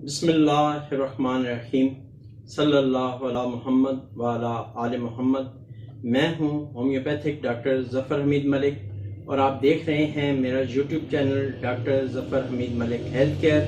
بسم اللہ الرحمن الرحیم صلی اللہ علی محمد وعلی آل محمد۔ میں ہوں ہومیوپیتھک ڈاکٹر ظفر حمید ملک اور آپ دیکھ رہے ہیں میرا یوٹیوب چینل ڈاکٹر ظفر حمید ملک ہیلتھ کیئر۔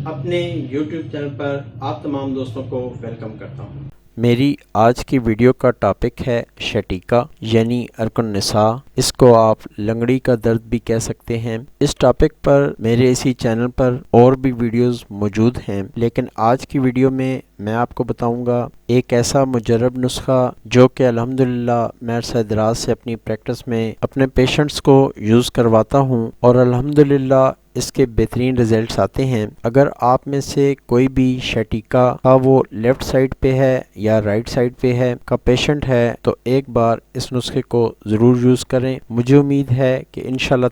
اپنے یوٹیوب چینل پر آپ تمام دوستوں کو ویلکم کرتا ہوں۔ میری آج کی ویڈیو کا ٹاپک ہے شٹیکا یعنی ارکن النساء، اس کو آپ لنگڑی کا درد بھی کہہ سکتے ہیں۔ اس ٹاپک پر میرے اسی چینل پر اور بھی ویڈیوز موجود ہیں، لیکن آج کی ویڈیو میں آپ کو بتاؤں گا ایک ایسا مجرب نسخہ جو کہ الحمدللہ میں عرصہ دراز سے اپنی پریکٹس میں اپنے پیشنٹس کو یوز کرواتا ہوں اور الحمدللہ اس کے بہترین ریزلٹس آتے ہیں۔ اگر آپ میں سے کوئی بھی شٹیکا کا وہ لیفٹ سائڈ پہ ہے یا رائٹ سائڈ پہ ہے کا پیشنٹ ہے تو ایک بار اس نسخے کو ضرور یوز کریں۔ مجھے امید ہے کہ انشاءاللہ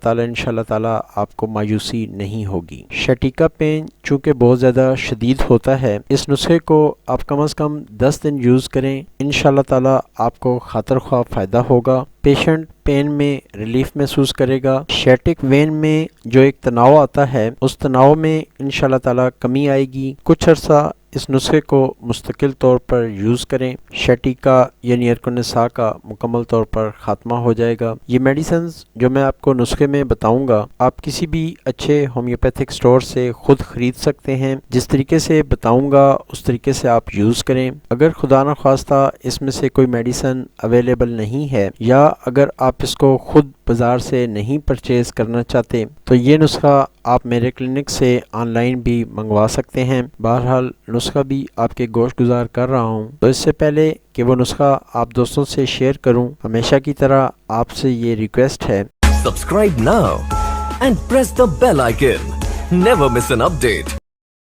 تعالی آپ کو مایوسی نہیں ہوگی۔ شٹیکا پین چونکہ بہت زیادہ شدید ہوتا ہے، اس نسخے کو آپ کم از کم 10 دن یوز کریں، انشاءاللہ تعالی آپ کو خاطر خواہ فائدہ ہوگا۔ پیشنٹ پین میں ریلیف محسوس کرے گا۔ شیٹک وین میں جو ایک تناؤ آتا ہے اس تناؤ میں انشاءاللہ تعالی کمی آئے گی۔ کچھ عرصہ اس نسخے کو مستقل طور پر یوز کریں، شٹیکا یعنی ارکن النساء کا مکمل طور پر خاتمہ ہو جائے گا۔ یہ میڈیسنز جو میں آپ کو نسخے میں بتاؤں گا آپ کسی بھی اچھے ہومیوپیتھک سٹور سے خود خرید سکتے ہیں۔ جس طریقے سے بتاؤں گا اس طریقے سے آپ یوز کریں۔ اگر خدا نخواستہ اس میں سے کوئی میڈیسن اویلیبل نہیں ہے یا اگر آپ اس کو خود بازار سے نہیں پرچیز کرنا چاہتے تو یہ نسخہ آپ میرے کلینک سے آن لائن بھی منگوا سکتے ہیں۔ بہرحال نسخہ بھی آپ کے گوش گزار کر رہا ہوں، تو اس سے پہلے کہ وہ نسخہ آپ دوستوں سے شیئر کروں، ہمیشہ کی طرح آپ سے یہ ریکویسٹ ہے Subscribe now and press the bell icon. Never miss an update.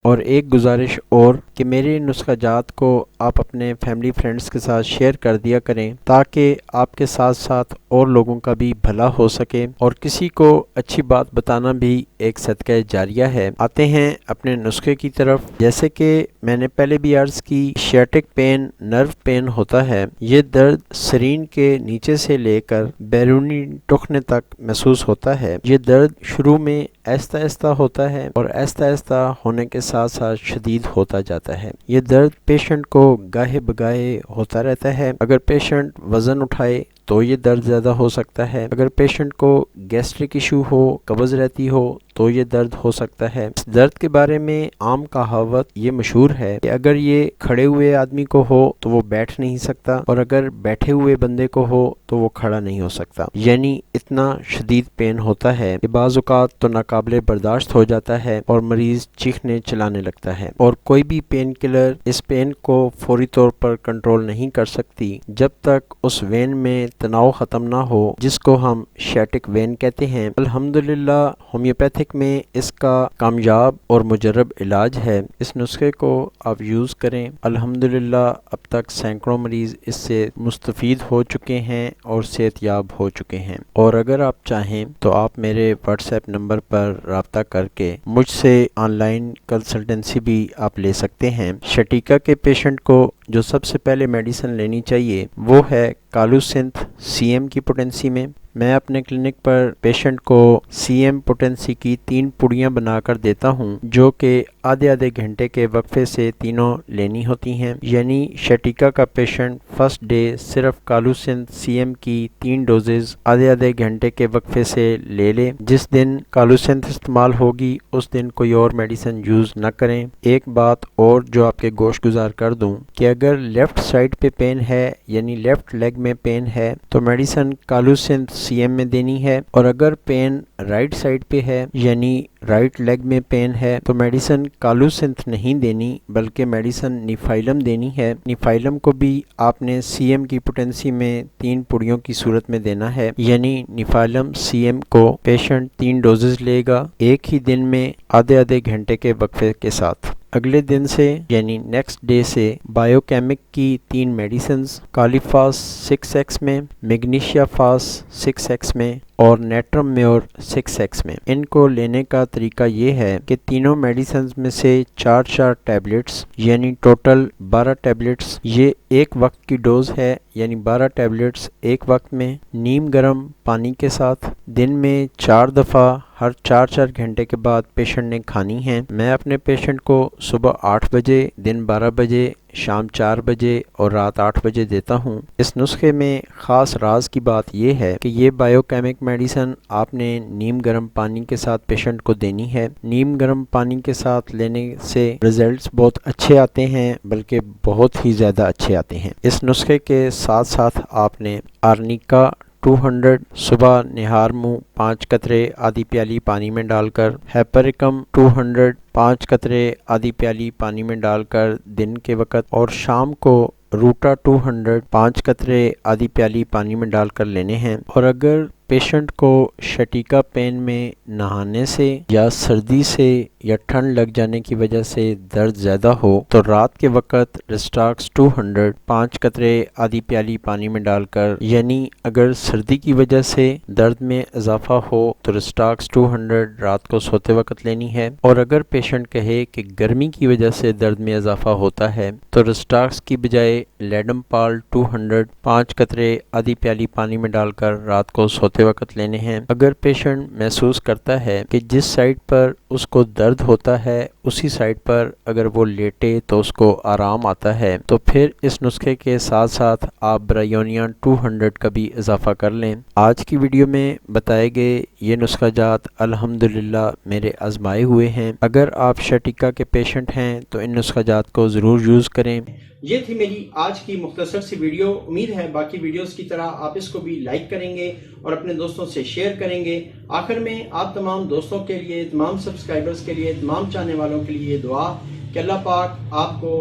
اور ایک گزارش اور کہ میرے نسخہ جات کو آپ اپنے فیملی فرینڈز کے ساتھ شیئر کر دیا کریں تاکہ آپ کے ساتھ ساتھ اور لوگوں کا بھی بھلا ہو سکے، اور کسی کو اچھی بات بتانا بھی ایک صدقہ جاریہ ہے۔ آتے ہیں اپنے نسخے کی طرف۔ جیسے کہ میں نے پہلے بھی عرض کی، شیٹک پین نرو پین ہوتا ہے۔ یہ درد سرین کے نیچے سے لے کر بیرونی ٹخنے تک محسوس ہوتا ہے۔ یہ درد شروع میں آہستہ آہستہ ہوتا ہے اور آہستہ آہستہ ہونے کے ساتھ ساتھ شدید ہوتا جاتا ہے۔ یہ درد پیشنٹ کو گاہے بگاہے ہوتا رہتا ہے۔ اگر پیشنٹ وزن اٹھائے تو یہ درد زیادہ ہو سکتا ہے۔ اگر پیشنٹ کو گیسٹرک ایشو ہو، قبض رہتی ہو تو یہ درد ہو سکتا ہے۔ اس درد کے بارے میں عام کہاوت یہ مشہور ہے کہ اگر یہ کھڑے ہوئے آدمی کو ہو تو وہ بیٹھ نہیں سکتا، اور اگر بیٹھے ہوئے بندے کو ہو تو وہ کھڑا نہیں ہو سکتا۔ یعنی اتنا شدید پین ہوتا ہے کہ بعض اوقات تو ناقابل برداشت ہو جاتا ہے اور مریض چیخنے چلانے لگتا ہے، اور کوئی بھی پین کلر اس پین کو فوری طور پر کنٹرول نہیں کر سکتی جب تک اس وین میں تناؤ ختم نہ ہو، جس کو ہم شیٹک وین کہتے ہیں۔ الحمدللہ ہومیوپیتھک میں اس کا کامیاب اور مجرب علاج ہے۔ اس نسخے کو آپ یوز کریں۔ الحمدللہ اب تک سینکڑوں مریض اس سے مستفید ہو چکے ہیں اور صحت یاب ہو چکے ہیں، اور اگر آپ چاہیں تو آپ میرے واٹس ایپ نمبر پر رابطہ کر کے مجھ سے آن لائن کنسلٹنسی بھی آپ لے سکتے ہیں۔ شٹیکا کے پیشنٹ کو جو سب سے پہلے میڈیسن لینی چاہیے وہ ہے کالو سنتھ CM کی پوٹنسی میں۔ میں اپنے کلینک پر پیشنٹ کو CM پوٹنسی کی 3 پڑیاں بنا کر دیتا ہوں جو کہ آدھے گھنٹے کے وقفے سے تینوں لینی ہوتی ہیں۔ یعنی شٹیکا کا پیشنٹ فرسٹ ڈے صرف کالو سنتھ CM کی 3 ڈوزز آدھے گھنٹے کے وقفے سے لے لے۔ جس دن کالو سنتھ استعمال ہوگی اس دن کوئی اور میڈیسن یوز نہ کریں۔ ایک بات اور جو آپ کے گوش گزار کر دوں کہ اگر لیفٹ سائڈ پہ پین ہے یعنی لیفٹ لیگ میں پین ہے تو میڈیسن کالو سنتھ CM میں دینی ہے، اور اگر پین رائٹ سائڈ پہ ہے یعنی رائٹ لیگ میں پین ہے تو میڈیسن کالو سنتھ نہیں دینی بلکہ میڈیسن نیفائلم دینی ہے۔ نیفائلم کو بھی آپ نے CM کی پوٹنسی میں 3 پڑیوں کی صورت میں دینا ہے، یعنی نیفائلم CM کو پیشنٹ 3 ڈوزز لے گا ایک ہی دن میں آدھے گھنٹے کے وقفے کے ساتھ۔ اگلے دن سے یعنی نیکسٹ ڈے سے بایو کیمک کی 3 میڈیسنز کالیفاس 6X میں، میگنیشیا فاس 6X میں، اور نیٹرم میور 6X میں۔ ان کو لینے کا طریقہ یہ ہے کہ تینوں میڈیسنز میں سے 4 ٹیبلٹس یعنی ٹوٹل 12 ٹیبلٹس، یہ ایک وقت کی ڈوز ہے، یعنی 12 ٹیبلٹس ایک وقت میں نیم گرم پانی کے ساتھ دن میں 4 دفعہ ہر 4 گھنٹے کے بعد پیشنٹ نے کھانی ہیں۔ میں اپنے پیشنٹ کو صبح 8 بجے، دن 12 بجے، شام 4 بجے اور رات 8 بجے دیتا ہوں۔ اس نسخے میں خاص راز کی بات یہ ہے کہ یہ بائیو کیمک میڈیسن آپ نے نیم گرم پانی کے ساتھ پیشنٹ کو دینی ہے۔ نیم گرم پانی کے ساتھ لینے سے ریزلٹس بہت اچھے آتے ہیں، بلکہ بہت ہی زیادہ اچھے آتے ہیں۔ اس نسخے کے ساتھ ساتھ آپ نے آرنیکا 200 صبح نہار منہ 5 قطرے آدھی پیالی پانی میں ڈال کر، ہیپریکم 200 5 قطرے آدھی پیالی پانی میں ڈال کر دن کے وقت، اور شام کو روٹا 200 5 قطرے آدھی پیالی پانی میں ڈال کر لینے ہیں۔ اور اگر پیشنٹ کو شٹیکا پین میں نہانے سے یا سردی سے یا ٹھنڈ لگ جانے کی وجہ سے درد زیادہ ہو تو رات کے وقت ریسٹاکس 200 5 قطرے آدھی پیالی پانی میں ڈال کر، یعنی اگر سردی کی وجہ سے درد میں اضافہ ہو تو ریسٹاکس 200 رات کو سوتے وقت لینی ہے۔ اور اگر پیشنٹ کہے کہ گرمی کی وجہ سے درد میں اضافہ ہوتا ہے تو ریسٹاکس کی بجائے لیڈم پال 200 5 قطرے آدھی پیالی پانی میں ڈال کر رات کو سوتے وقت لینے ہیں۔ اگر پیشنٹ محسوس کرتا ہے کہ جس سائٹ پر اس کو درد ہوتا ہے اسی سائٹ پر اگر وہ لیٹے تو اس کو آرام آتا ہے تو پھر اس نسخے کے ساتھ ساتھ آپ برایونیا 200 کا بھی اضافہ کر لیں۔ آج کی ویڈیو میں بتائے گئے یہ نسخہ جات الحمدللہ میرے آزمائے ہوئے ہیں۔ اگر آپ شٹیکا کے پیشنٹ ہیں تو ان نسخہ جات کو ضرور یوز کریں۔ یہ تھی میری آج کی مختصر سی ویڈیو۔ امید ہے باقی ویڈیوز کی طرح آپ اس کو بھی لائک کریں گے اور اپنے دوستوں سے شیئر کریں گے۔ آخر میں آپ تمام دوستوں کے لیے، تمام سبسکرائبرز کے لیے، تمام چاہنے والوں کے لیے دعا کہ اللہ پاک آپ کو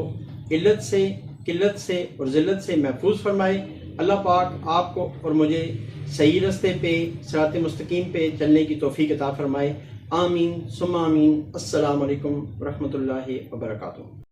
علت سے، قلت سے اور ذلت سے محفوظ فرمائے۔ اللہ پاک آپ کو اور مجھے صحیح رستے پہ، صراط مستقیم پہ چلنے کی توفیق عطا فرمائے۔ آمین ثم آمین۔ السلام علیکم ورحمۃ اللہ وبرکاتہ۔